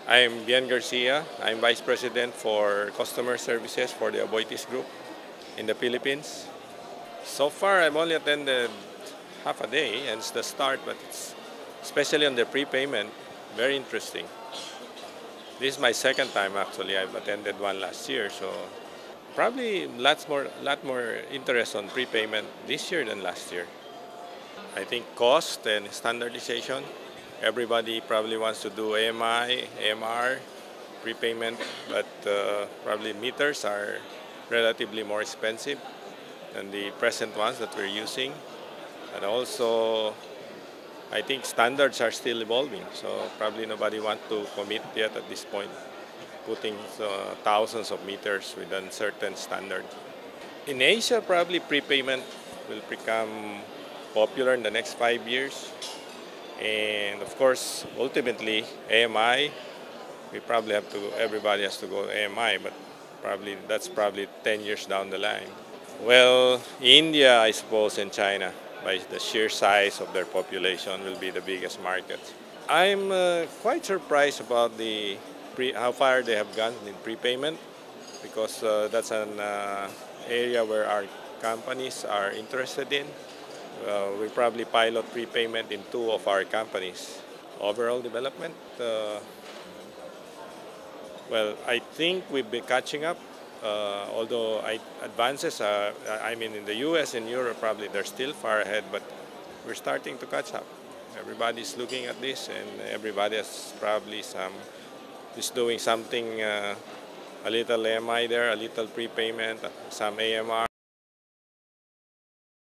I'm Bian Garcia. I'm Vice President for Customer Services for the Aboitiz Group in the Philippines. So far, I've only attended half a day, and it's the start, but it's especially on the prepayment, very interesting. This is my second time actually. I've attended one last year, so probably lot more interest on prepayment this year than last year. I think cost and standardization. Everybody probably wants to do AMI, AMR, prepayment, but probably meters are relatively more expensive than the present ones that we're using. And also, I think standards are still evolving, so probably nobody wants to commit yet at this point, putting thousands of meters with a certain standard. In Asia, probably prepayment will become popular in the next 5 years. And of course, ultimately, AMI, everybody has to go AMI, but that's probably 10 years down the line. Well, India, I suppose, and China, by the sheer size of their population, will be the biggest market. I'm quite surprised about how far they have gone in prepayment, because that's an area where our companies are interested in. We probably pilot prepayment in 2 of our companies. Overall development, well, I think we've been catching up. Although advances, in the US and Europe, probably they're still far ahead, but we're starting to catch up. Everybody's looking at this, and everybody has probably is doing something, a little AMI there, a little prepayment, some AMR.